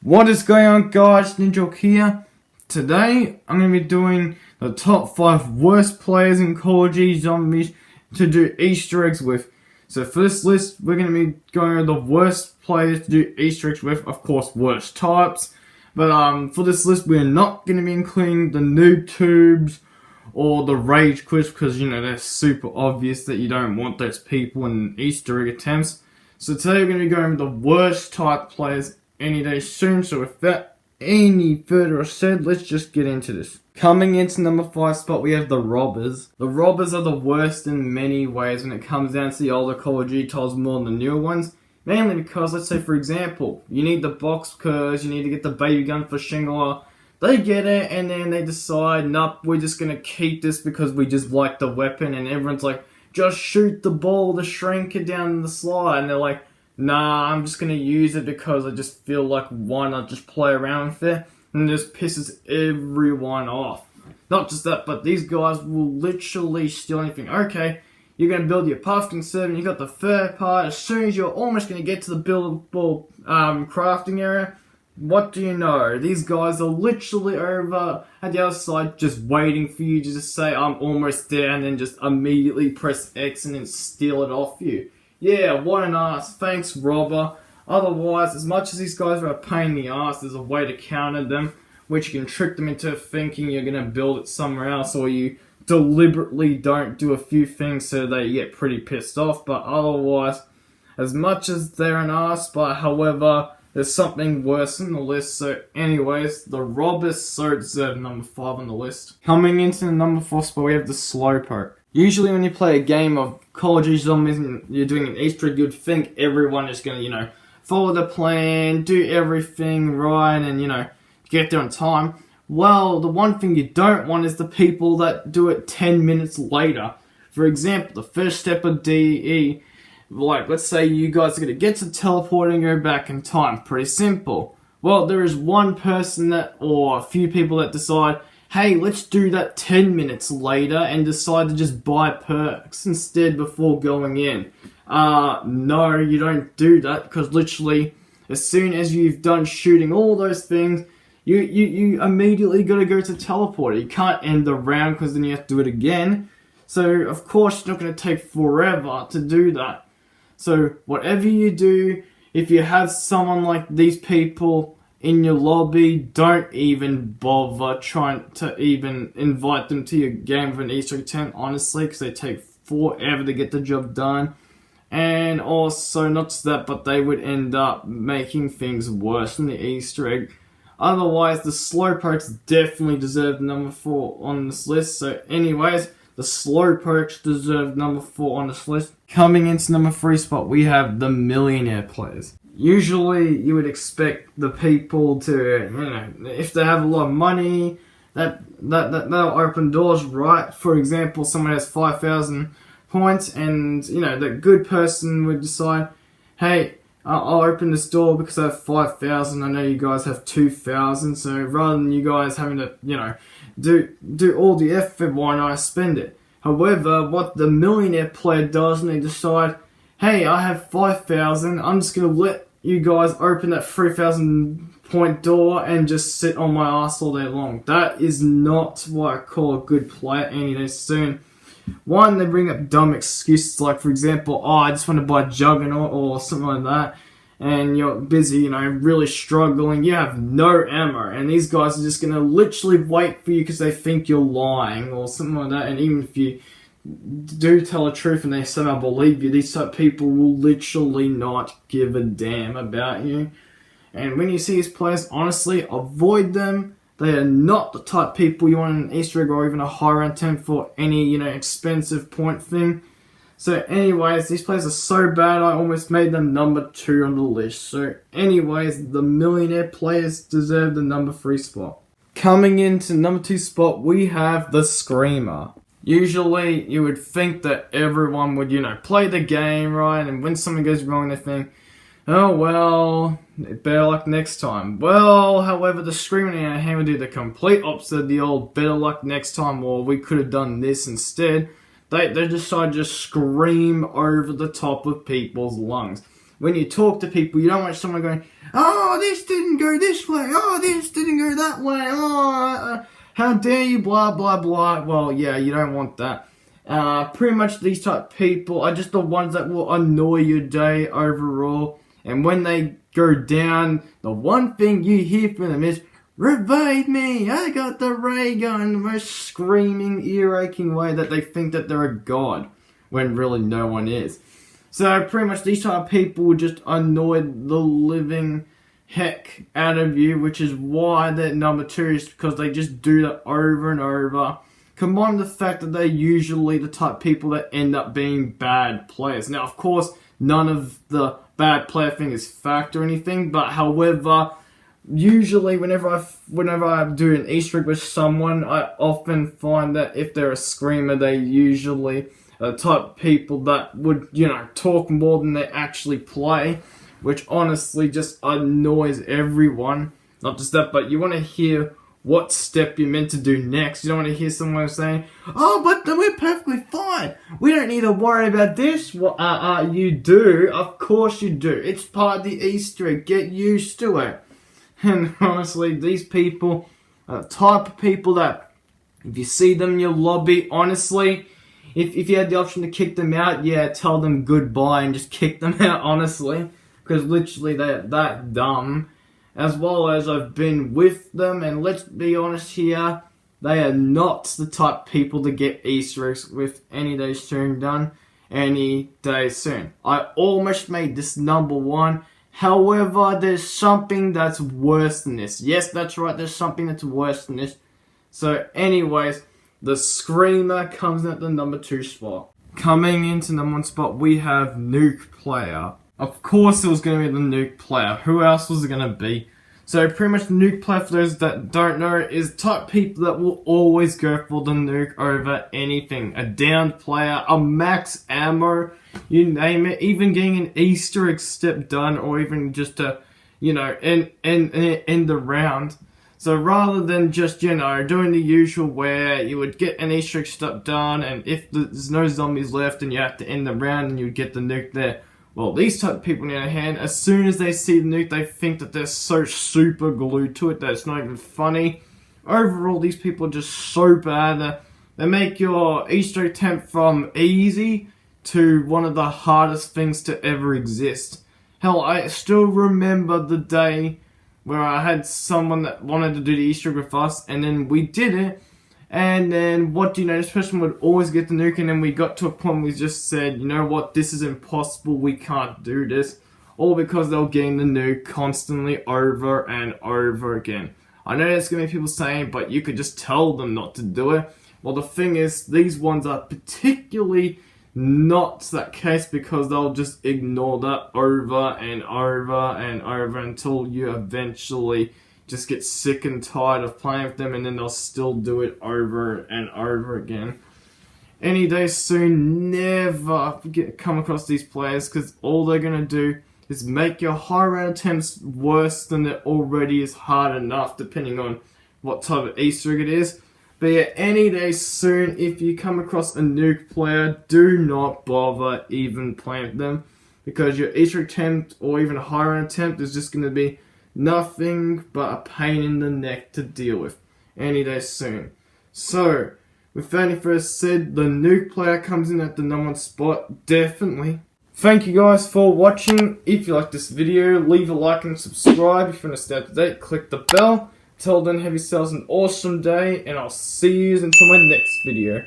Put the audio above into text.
What is going on, guys? Ninja here. Today I'm going to be doing the top 5 worst players in COD Zombies to do Easter eggs with. So for this list, we're going to be going over the worst players to do Easter eggs with, of course, worst types. But for this list, we're not going to be including the noob tubes or the rage quits because, they're super obvious that you don't want those people in Easter egg attempts. So today we're going to be going over the worst type players any day soon. So without any further said, let's just get into this. Coming into number 5 spot, we have the robbers. The robbers are the worst in many ways when it comes down to the older Call of Duty titles more than the newer ones. Mainly because, let's say for example, you need the box because you need to get the baby gun for Shingler. They get it and then they decide, nope, we're just going to keep this because we just like the weapon. And everyone's like, just shoot the ball to shrink it down the slide. And they're like, nah, I'm just going to use it because I just feel like why not just play around with it. And it just pisses everyone off. Not just that, but these guys will literally steal anything. Okay, you're going to build your puffing server, you got the third part. As soon as you're almost going to get to the buildable crafting area, what do you know? These guys are literally over at the other side just waiting for you to just say, I'm almost there, and then just immediately press X and then steal it off you. Yeah, what an ass. Thanks, robber. Otherwise, as much as these guys are a pain in the ass, there's a way to counter them, which you can trick them into thinking you're going to build it somewhere else, or you deliberately don't do a few things so they get pretty pissed off. But otherwise, as much as they're an ass, but however, there's something worse on the list. So anyways, the robbers so deserve number 5 on the list. Coming into the number 4 spot, we have the slowpoke. Usually when you play a game of Call of Duty Zombies and you're doing an Easter egg, you'd think everyone is going to, follow the plan, do everything right, and, get there on time. Well, the one thing you don't want is the people that do it 10 minutes later. For example, the first step of DE, like, let's say you guys are going to get to teleport and go back in time. Pretty simple. Well, there is one person or a few people that decide, hey, let's do that 10 minutes later, and decide to just buy perks instead before going in. No, you don't do that, because literally, as soon as you've done shooting all those things, you immediately gotta go to teleport. You can't end the round, because then you have to do it again. So, of course, it's not gonna take forever to do that. So, whatever you do, if you have someone like these people in your lobby, don't even bother trying to even invite them to your game with an Easter egg attempt, honestly, because they take forever to get the job done. And also, not just that, but they would end up making things worse than the Easter egg. Otherwise, the slowpokes definitely deserve number 4 on this list. So anyways, the slowpokes deserve number 4 on this list. Coming into number 3 spot, we have the millionaire players. Usually, you would expect the people to, if they have a lot of money, that they'll open doors, right? For example, someone has 5,000 points, and the good person would decide, hey, I'll open this door because I have 5,000. I know you guys have 2,000, so rather than you guys having to, do all the effort, why not spend it? However, what the millionaire player does, and they decide, hey, I have 5,000. I'm just gonna let you guys open that 3,000 point door and just sit on my ass all day long. That is not what I call a good player any day soon. One, they bring up dumb excuses like, for example, I just want to buy Juggernaut or something like that, and you're busy, really struggling, you have no ammo, and these guys are just going to literally wait for you because they think you're lying or something like that. And even if you do tell the truth and they somehow believe you, these type of people will literally not give a damn about you. And when you see these players, honestly, avoid them. They are not the type of people you want an Easter egg or even a higher attempt for any, expensive point thing. So anyways, these players are so bad, I almost made them number 2 on the list. So anyways, the millionaire players deserve the number 3 spot. Coming into number 2 spot, we have the Screamer. Usually, you would think that everyone would, play the game, right? And when something goes wrong, they think, oh, well, better luck next time. Well, however, the Screamer in our hand would do the complete opposite of the old better luck next time, or we could have done this instead. They decide to just scream over the top of people's lungs. when you talk to people, you don't want someone going, oh, this didn't go this way, oh, this didn't go that way, oh, how dare you, blah, blah, blah. Well, yeah, you don't want that. Pretty much these type of people are just the ones that will annoy your day overall. And when they go down, the one thing you hear from them is, revive me, I got the ray gun, in the most screaming, ear-aching way that they think that they're a god, when really no one is. So pretty much these type of people will just annoy the living heck out of you, which is why they're number 2, is because they just do that over and over. Combined with the fact that they're usually the type of people that end up being bad players. Now, of course, none of the bad player thing is fact or anything, but however, usually whenever I do an Easter egg with someone, I often find that if they're a screamer, they usually are the type of people that would, talk more than they actually play, which honestly just annoys everyone. Not just that, but you want to hear what step you're meant to do next. You don't want to hear someone saying, oh, but we're perfectly fine. We don't need to worry about this. Well, you do. Of course you do. It's part of the Easter egg. Get used to it. And honestly, these people are the type of people that if you see them in your lobby, honestly, if you had the option to kick them out, yeah, tell them goodbye and just kick them out, honestly. Because literally they're that dumb. As well as I've been with them, and let's be honest here, they are not the type of people to get Easter eggs with any day soon done. Any day soon. I almost made this number 1. However, there's something that's worse than this. Yes, that's right, there's something that's worse than this. So anyways, the Screamer comes in at the number 2 spot. Coming into number 1 spot, we have Nuke Player. Of course it was going to be the Nuke Player. Who else was it going to be? So pretty much the Nuke Player, for those that don't know, is type people that will always go for the nuke over anything. A downed player, a max ammo, you name it. Even getting an Easter egg step done, or even just to, end the round. So rather than just, doing the usual where you would get an Easter egg step done, and if there's no zombies left and you have to end the round and you would get the nuke there. Well, these type of people, on the other hand, as soon as they see the nuke, they think that they're so super glued to it that it's not even funny. Overall, these people are just so bad. They make your Easter egg attempt from easy to one of the hardest things to ever exist. Hell, I still remember the day where I had someone that wanted to do the Easter egg with us, and then we did it. And then, what do you know, this person would always get the nuke, and then we got to a point where we just said, you know what, this is impossible, we can't do this. All because they were getting the nuke constantly over and over again. I know there's going to be people saying, but you could just tell them not to do it. Well, the thing is, these ones are particularly not that case because they'll just ignore that over and over and over until you eventually just get sick and tired of playing with them, and then they'll still do it over and over again. Any day soon, never come across these players, because all they're going to do is make your high round attempts worse than it already is hard enough, depending on what type of Easter egg it is. But yeah, any day soon, if you come across a nuke player, do not bother even playing with them, because your Easter egg attempt or even a high round attempt is just going to be nothing but a pain in the neck to deal with any day soon. So, with that any further said, the nuke player comes in at the number 1 spot, definitely. Thank you guys for watching. If you like this video, leave a like and subscribe. If you want to stay up to date, click the bell. Till then, have yourselves an awesome day, and I'll see you until my next video.